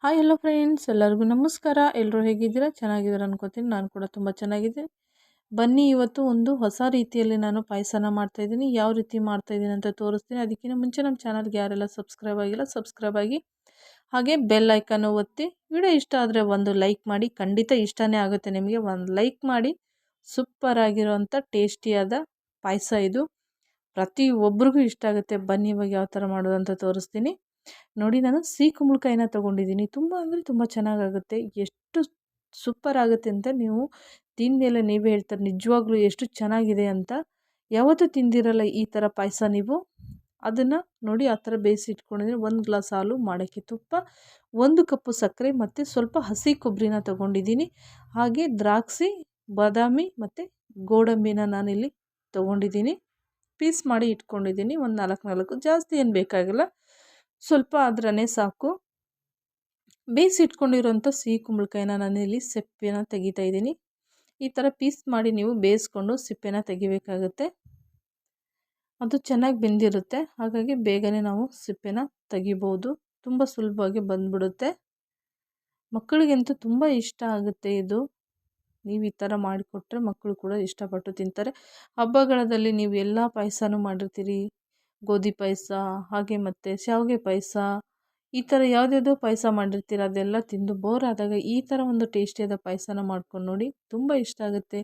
Hi hello friends, ಎಲ್ಲರಿಗೂ ನಮಸ್ಕಾರ. ಎಲ್ಲರೂ ಹೇಗಿದ್ದೀರಾ? ಚೆನ್ನಾಗಿದ್ದೀರಾ ಅನ್ಕೋತೀನಿ. ನಾನು ಕೂಡ ತುಂಬ ಚೆನ್ನಾಗಿದ್ದೀನಿ. ಬನ್ನಿ, ಇವತ್ತು ಒಂದು ಹೊಸ ರೀತಿಯಲ್ಲಿ ನಾನು ಪಾಯಸನ ಮಾಡ್ತಾಯಿದ್ದೀನಿ. ಯಾವ ರೀತಿ ಮಾಡ್ತಾಯಿದ್ದೀನಿ ಅಂತ ತೋರಿಸ್ತೀನಿ. ಅದಕ್ಕಿಂತ ಮುಂಚೆ ನಮ್ಮ ಚಾನಲ್ಗೆ ಯಾರೆಲ್ಲ ಸಬ್ಸ್ಕ್ರೈಬ್ ಆಗಿಲ್ಲ ಸಬ್ಸ್ಕ್ರೈಬ್ ಆಗಿ, ಹಾಗೆ ಬೆಲ್ ಐಕನ್ನು ಒತ್ತಿ. ವಿಡಿಯೋ ಇಷ್ಟ ಆದರೆ ಒಂದು ಲೈಕ್ ಮಾಡಿ. ಖಂಡಿತ ಇಷ್ಟನೇ ಆಗುತ್ತೆ ನಿಮಗೆ. ಒಂದು ಲೈಕ್ ಮಾಡಿ. ಸೂಪರ್ ಆಗಿರೋವಂಥ ಟೇಸ್ಟಿಯಾದ ಪಾಯಸ ಇದು. ಪ್ರತಿಯೊಬ್ಬರಿಗೂ ಇಷ್ಟ ಆಗುತ್ತೆ. ಬನ್ನಿ, ಇವಾಗ ಯಾವ ಥರ ಮಾಡೋದು ಅಂತ ತೋರಿಸ್ತೀನಿ. ನೋಡಿ, ನಾನು ಸಿಹಿ ಕುಂಬಳಕಾಯಿನ ತೊಗೊಂಡಿದ್ದೀನಿ. ತುಂಬ ಅಂದರೆ ತುಂಬ ಚೆನ್ನಾಗಾಗುತ್ತೆ. ಎಷ್ಟು ಸೂಪರ್ ಆಗುತ್ತೆ ಅಂತ ನೀವು ತಿಂದಮೇಲೆ ನೀವೇ ಹೇಳ್ತಾರೆ ನಿಜವಾಗ್ಲೂ ಎಷ್ಟು ಚೆನ್ನಾಗಿದೆ ಅಂತ. ಯಾವತ್ತೂ ತಿಂದಿರಲ್ಲ ಈ ಥರ ಪಾಯಸ ನೀವು. ಅದನ್ನು ನೋಡಿ ಆ ಥರ ಬೇಯಿಸಿ ಇಟ್ಕೊಂಡಿದ್ದೀನಿ. 1 ಗ್ಲಾಸ್ ಹಾಲು, ಮಾಡೋಕ್ಕೆ ತುಪ್ಪ, 1 ಕಪ್ಪು ಸಕ್ಕರೆ ಮತ್ತು ಸ್ವಲ್ಪ ಹಸಿ ಕೊಬ್ಬರಿನ ತೊಗೊಂಡಿದ್ದೀನಿ. ಹಾಗೆ ದ್ರಾಕ್ಷಿ, ಬಾದಾಮಿ ಮತ್ತು ಗೋಡಂಬಿನ ನಾನಿಲ್ಲಿ ತೊಗೊಂಡಿದ್ದೀನಿ. ಪೀಸ್ ಮಾಡಿ ಇಟ್ಕೊಂಡಿದ್ದೀನಿ. ಒಂದು 4 ಜಾಸ್ತಿ ಏನು ಬೇಕಾಗಿಲ್ಲ, ಸ್ವಲ್ಪ ಆದ್ರೇ ಸಾಕು. ಬೇಯಿಸಿ ಇಟ್ಕೊಂಡಿರೋಂಥ ಸಿಹಿ ಕುಂಬಳಕಾಯಿನ ನಾನಿಲ್ಲಿ ಸಿಪ್ಪೆನ ತೆಗಿತಾ ಇದ್ದೀನಿ. ಈ ಥರ ಪೀಸ್ ಮಾಡಿ ನೀವು ಬೇಯಿಸ್ಕೊಂಡು ಸಿಪ್ಪೆನ ತೆಗಿಬೇಕಾಗುತ್ತೆ. ಅದು ಚೆನ್ನಾಗಿ ಬೆಂದಿರುತ್ತೆ, ಹಾಗಾಗಿ ಬೇಗನೆ ನಾವು ಸಿಪ್ಪೆನ ತೆಗಿಬೋದು. ತುಂಬ ಸುಲಭವಾಗಿ ಬಂದ್ಬಿಡುತ್ತೆ. ಮಕ್ಕಳಿಗಂತೂ ತುಂಬ ಇಷ್ಟ ಆಗುತ್ತೆ ಇದು. ನೀವು ಈ ಥರ ಮಾಡಿಕೊಟ್ರೆ ಮಕ್ಕಳು ಕೂಡ ಇಷ್ಟಪಟ್ಟು ತಿಂತಾರೆ. ಹಬ್ಬಗಳಲ್ಲಿ ನೀವು ಎಲ್ಲ ಪಾಯಸನೂ ಮಾಡಿರ್ತೀರಿ. ಗೋಧಿ ಪಾಯಸ, ಹಾಗೆ ಮತ್ತು ಶಾವಿಗೆ ಪಾಯಸ, ಈ ಥರ ಯಾವುದ್ಯಾವುದೋ ಪಾಯಸ ಮಾಡಿರ್ತೀರ. ಅದೆಲ್ಲ ತಿಂದು ಬೋರ್ ಆದಾಗ ಈ ಥರ ಒಂದು ಟೇಸ್ಟಿಯಾದ ಪಾಯಸನ ಮಾಡ್ಕೊಂಡು ನೋಡಿ, ತುಂಬ ಇಷ್ಟ ಆಗುತ್ತೆ.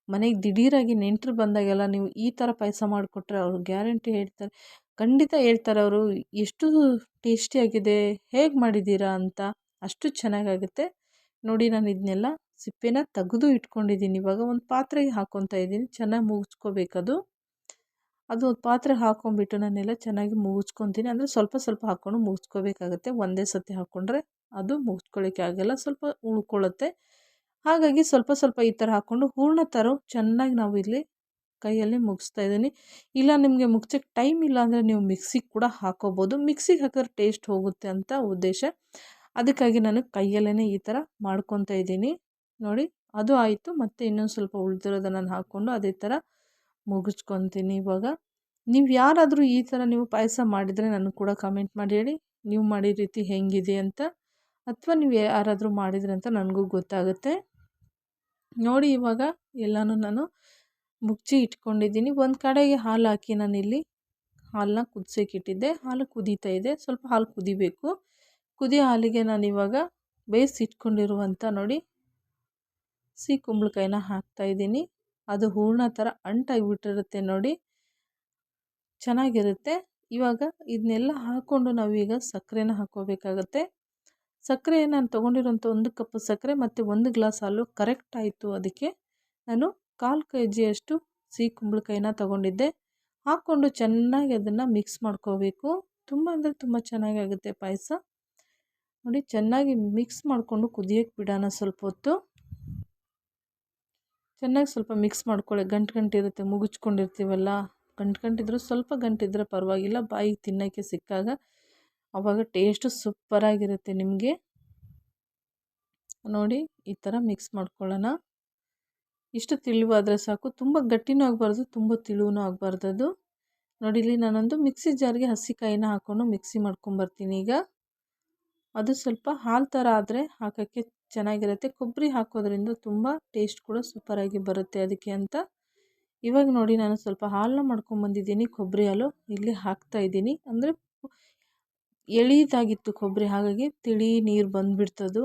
ಮನೆಗೆ ದಿಢೀರಾಗಿ ನೆಂಟರು ಬಂದಾಗೆಲ್ಲ ನೀವು ಈ ಥರ ಪಾಯಸ ಮಾಡಿಕೊಟ್ರೆ ಅವರು ಗ್ಯಾರಂಟಿ ಹೇಳ್ತಾರೆ, ಖಂಡಿತ ಹೇಳ್ತಾರೆ ಅವರು, ಎಷ್ಟು ಟೇಸ್ಟಿಯಾಗಿದೆ, ಹೇಗೆ ಮಾಡಿದ್ದೀರಾ ಅಂತ. ಅಷ್ಟು ಚೆನ್ನಾಗಾಗುತ್ತೆ. ನೋಡಿ, ನಾನು ಇದನ್ನೆಲ್ಲ ಸಿಪ್ಪೆನ ತೆಗೆದು ಇಟ್ಕೊಂಡಿದ್ದೀನಿ. ಇವಾಗ ಒಂದು ಪಾತ್ರೆಗೆ ಹಾಕ್ಕೊತಾ ಇದ್ದೀನಿ. ಚೆನ್ನಾಗಿ ಮುಗಿಸ್ಕೋಬೇಕದು. ಅದು ಒಂದು ಪಾತ್ರೆ ಹಾಕ್ಕೊಂಬಿಟ್ಟು ನಾನೆಲ್ಲ ಚೆನ್ನಾಗಿ ಮುಗಿಸ್ಕೊತೀನಿ. ಅಂದರೆ ಸ್ವಲ್ಪ ಸ್ವಲ್ಪ ಹಾಕ್ಕೊಂಡು ಮುಗಿಸ್ಕೋಬೇಕಾಗತ್ತೆ. ಒಂದೇ ಸತಿ ಹಾಕ್ಕೊಂಡ್ರೆ ಅದು ಮುಗಿಸ್ಕೊಳ್ಳೋಕ್ಕೆ ಆಗೋಲ್ಲ, ಸ್ವಲ್ಪ ಉಳ್ಕೊಳ್ಳುತ್ತೆ. ಹಾಗಾಗಿ ಸ್ವಲ್ಪ ಸ್ವಲ್ಪ ಈ ಥರ ಹಾಕ್ಕೊಂಡು ಹೂರಣ ಥರ ಚೆನ್ನಾಗಿ ನಾವು ಇಲ್ಲಿ ಕೈಯಲ್ಲಿ ಮುಗಿಸ್ತಾ ಇದ್ದೀನಿ. ಇಲ್ಲ ನಿಮಗೆ ಮುಗ್ಸೋಕ್ಕೆ ಟೈಮ್ ಇಲ್ಲ ಅಂದರೆ ನೀವು ಮಿಕ್ಸಿಗೆ ಕೂಡ ಹಾಕೋಬೋದು. ಮಿಕ್ಸಿಗೆ ಹಾಕಿದ್ರೆ ಟೇಸ್ಟ್ ಹೋಗುತ್ತೆ ಅಂತ ಉದ್ದೇಶ. ಅದಕ್ಕಾಗಿ ನಾನು ಕೈಯಲ್ಲೇ ಈ ಥರ ಮಾಡ್ಕೊತಾ ಇದ್ದೀನಿ. ನೋಡಿ, ಅದು ಆಯಿತು. ಮತ್ತು ಇನ್ನೊಂದು ಸ್ವಲ್ಪ ಉಳಿದಿರೋದನ್ನು ನಾನು ಹಾಕ್ಕೊಂಡು ಅದೇ ಥರ ಮುಗಿಸ್ಕೊತೀನಿ. ಇವಾಗ ನೀವು ಯಾರಾದರೂ ಈ ಥರ ನೀವು ಪಾಯಸ ಮಾಡಿದರೆ ನನಗೆ ಕೂಡ ಕಮೆಂಟ್ ಮಾಡಿ ಹೇಳಿ, ನೀವು ಮಾಡಿದ ರೀತಿ ಹೆಂಗಿದೆ ಅಂತ. ಅಥವಾ ನೀವು ಯಾರಾದರೂ ಮಾಡಿದ್ರೆ ಅಂತ ನನಗೂ ಗೊತ್ತಾಗುತ್ತೆ. ನೋಡಿ, ಇವಾಗ ಎಲ್ಲನೂ ನಾನು ಮುಚ್ಚಿ ಇಟ್ಕೊಂಡಿದ್ದೀನಿ. ಒಂದು ಕಡೆಗೆ ಹಾಲು ಹಾಕಿ ನಾನಿಲ್ಲಿ ಹಾಲನ್ನ ಕುದಿಸೋಕೆ ಇಟ್ಟಿದ್ದೆ. ಹಾಲು ಕುದೀತಾ ಇದೆ. ಸ್ವಲ್ಪ ಹಾಲು ಕುದಿಬೇಕು. ಕುದಿಯೋ ಹಾಲಿಗೆ ನಾನಿವಾಗ ಬೇಯಿಸಿ ಇಟ್ಕೊಂಡಿರುವಂಥ ನೋಡಿ ಸಿಹಿ ಕುಂಬಳಕಾಯಿನ ಹಾಕ್ತಾಯಿದ್ದೀನಿ. ಅದು ಹೂರಣ ಥರ ಅಂಟಾಗಿಬಿಟ್ಟಿರುತ್ತೆ ನೋಡಿ, ಚೆನ್ನಾಗಿರುತ್ತೆ. ಇವಾಗ ಇದನ್ನೆಲ್ಲ ಹಾಕ್ಕೊಂಡು ನಾವೀಗ ಸಕ್ಕರೆನ ಹಾಕ್ಕೋಬೇಕಾಗತ್ತೆ. ಸಕ್ಕರೆ ನಾನು ತೊಗೊಂಡಿರೋಂಥ 1 ಕಪ್ ಸಕ್ಕರೆ ಮತ್ತು 1 ಗ್ಲಾಸ್ ಹಾಲು ಕರೆಕ್ಟ್ ಆಯಿತು. ಅದಕ್ಕೆ ನಾನು 1/4 kg ಸಿಹಿ ಕುಂಬಳಕಾಯಿನ ತೊಗೊಂಡಿದ್ದೆ. ಹಾಕ್ಕೊಂಡು ಚೆನ್ನಾಗಿ ಅದನ್ನು ಮಿಕ್ಸ್ ಮಾಡ್ಕೋಬೇಕು. ತುಂಬ ಅಂದರೆ ತುಂಬ ಚೆನ್ನಾಗಾಗುತ್ತೆ ಪಾಯಸ. ನೋಡಿ, ಚೆನ್ನಾಗಿ ಮಿಕ್ಸ್ ಮಾಡಿಕೊಂಡು ಕುದಿಯೋಕ್ಕೆ ಬಿಡೋಣ ಸ್ವಲ್ಪ ಹೊತ್ತು. ಚೆನ್ನಾಗಿ ಸ್ವಲ್ಪ ಮಿಕ್ಸ್ ಮಾಡ್ಕೊಳ್ಳಿ. ಗಂಟಿರುತ್ತೆ, ಮುಗಿಸ್ಕೊಂಡಿರ್ತೀವಲ್ಲ, ಗಂಟಿದ್ರೂ ಸ್ವಲ್ಪ ಗಂಟಿದ್ರೆ ಪರವಾಗಿಲ್ಲ. ಬಾಯಿಗೆ ತಿನ್ನೋಕ್ಕೆ ಸಿಕ್ಕಾಗ ಆವಾಗ ಟೇಸ್ಟು ಸೂಪರಾಗಿರುತ್ತೆ ನಿಮಗೆ. ನೋಡಿ, ಈ ಥರ ಮಿಕ್ಸ್ ಮಾಡ್ಕೊಳ್ಳೋಣ. ಇಷ್ಟು ತಿಳಿವಾದರೆ ಸಾಕು. ತುಂಬ ಗಟ್ಟಿನೂ ಆಗಬಾರ್ದು, ತುಂಬ ತಿಳಿವೂ ಆಗಬಾರ್ದು ಅದು. ನೋಡಿ, ಇಲ್ಲಿ ನಾನೊಂದು ಮಿಕ್ಸಿ ಜಾರ್ಗೆ ಹಸಿಕಾಯಿನ ಹಾಕ್ಕೊಂಡು ಮಿಕ್ಸಿ ಮಾಡ್ಕೊಂಬರ್ತೀನಿ ಈಗ. ಅದು ಸ್ವಲ್ಪ ಹಾಲು ಥರ ಆದರೆ ಹಾಕೋಕ್ಕೆ ಚೆನ್ನಾಗಿರುತ್ತೆ. ಕೊಬ್ಬರಿ ಹಾಕೋದ್ರಿಂದ ತುಂಬ ಟೇಸ್ಟ್ ಕೂಡ ಸೂಪರಾಗಿ ಬರುತ್ತೆ ಅದಕ್ಕೆ ಅಂತ. ಇವಾಗ ನೋಡಿ, ನಾನು ಸ್ವಲ್ಪ ಹಾಲನ್ನ ಮಾಡ್ಕೊಂಬಂದಿದ್ದೀನಿ, ಕೊಬ್ಬರಿ ಹಾಲು ಇಲ್ಲಿ ಹಾಕ್ತಾಯಿದ್ದೀನಿ. ಅಂದರೆ ಎಳೀದಾಗಿತ್ತು ಕೊಬ್ಬರಿ, ಹಾಗಾಗಿ ತಿಳಿ ನೀರು ಬಂದುಬಿಡ್ತದು.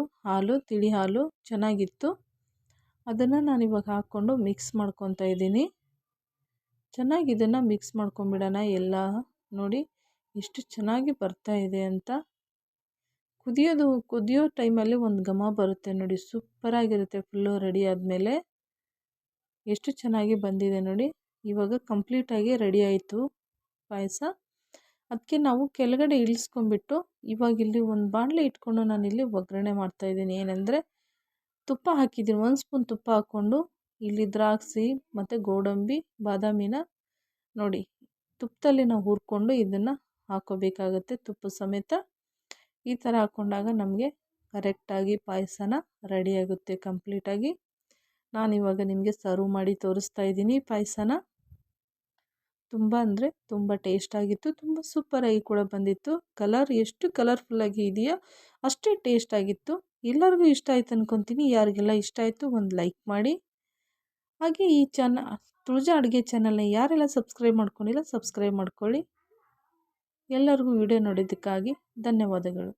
ತಿಳಿ ಹಾಲು ಚೆನ್ನಾಗಿತ್ತು. ಅದನ್ನು ನಾನಿವಾಗ ಹಾಕ್ಕೊಂಡು ಮಿಕ್ಸ್ ಮಾಡ್ಕೊತಾ ಇದ್ದೀನಿ. ಚೆನ್ನಾಗಿ ಇದನ್ನು ಮಿಕ್ಸ್ ಮಾಡ್ಕೊಂಬಿಡೋಣ ಎಲ್ಲ. ನೋಡಿ ಎಷ್ಟು ಚೆನ್ನಾಗಿ ಬರ್ತಾ ಇದೆ ಅಂತ. ಕುದಿಯೋ ಟೈಮಲ್ಲಿ ಒಂದು ಘಮ ಬರುತ್ತೆ ನೋಡಿ, ಸೂಪರಾಗಿರುತ್ತೆ. ಫುಲ್ಲು ರೆಡಿ ಆದಮೇಲೆ ಎಷ್ಟು ಚೆನ್ನಾಗಿ ಬಂದಿದೆ ನೋಡಿ. ಇವಾಗ ಕಂಪ್ಲೀಟಾಗಿ ರೆಡಿ ಆಯಿತು ಪಾಯಸ. ಅದಕ್ಕೆ ನಾವು ಕೆಳಗಡೆ ಇಳಿಸ್ಕೊಂಬಿಟ್ಟು ಇವಾಗ ಇಲ್ಲಿ ಒಂದು ಬಾಣಲೆ ಇಟ್ಕೊಂಡು ನಾನಿಲ್ಲಿ ಒಗ್ಗರಣೆ ಮಾಡ್ತಾಯಿದ್ದೀನಿ. ಏನಂದರೆ ತುಪ್ಪ ಹಾಕಿದ್ದೀನಿ. 1 ಸ್ಪೂನ್ ತುಪ್ಪ ಹಾಕ್ಕೊಂಡು ಇಲ್ಲಿ ದ್ರಾಕ್ಷಿ ಮತ್ತು ಗೋಡಂಬಿ, ಬಾದಾಮಿನ ನೋಡಿ ತುಪ್ಪದಲ್ಲಿ ನಾವು ಹುರ್ಕೊಂಡು ಇದನ್ನು ಹಾಕೋಬೇಕಾಗತ್ತೆ ತುಪ್ಪ ಸಮೇತ. ಈ ಥರ ಹಾಕ್ಕೊಂಡಾಗ ನಮಗೆ ಕರೆಕ್ಟಾಗಿ ಪಾಯಸನ ರೆಡಿಯಾಗುತ್ತೆ ಕಂಪ್ಲೀಟಾಗಿ. ನಾನಿವಾಗ ನಿಮಗೆ ಸರ್ವ್ ಮಾಡಿ ತೋರಿಸ್ತಾ ಇದ್ದೀನಿ ಪಾಯಸನ. ತುಂಬ ಅಂದರೆ ತುಂಬ ಟೇಸ್ಟಾಗಿತ್ತು, ತುಂಬ ಸೂಪರಾಗಿ ಕೂಡ ಬಂದಿತ್ತು. ಕಲರ್ ಎಷ್ಟು ಕಲರ್ಫುಲ್ಲಾಗಿ ಇದೆಯೋ ಅಷ್ಟೇ ಟೇಸ್ಟಾಗಿತ್ತು. ಎಲ್ಲರಿಗೂ ಇಷ್ಟ ಆಯ್ತು ಅಂದ್ಕೊತೀನಿ. ಯಾರಿಗೆಲ್ಲ ಇಷ್ಟ ಆಯಿತು ಒಂದು ಲೈಕ್ ಮಾಡಿ. ಹಾಗೆ ಈ ತುಳಜಾ ಅಡುಗೆ ಚಾನಲ್ನ ಯಾರೆಲ್ಲ ಸಬ್ಸ್ಕ್ರೈಬ್ ಮಾಡ್ಕೊಂಡಿಲ್ಲ ಸಬ್ಸ್ಕ್ರೈಬ್ ಮಾಡ್ಕೊಳ್ಳಿ. ಎಲ್ಲರಿಗೂ ವಿಡಿಯೋ ನೋಡಿದ್ದಕ್ಕಾಗಿ ಧನ್ಯವಾದಗಳು.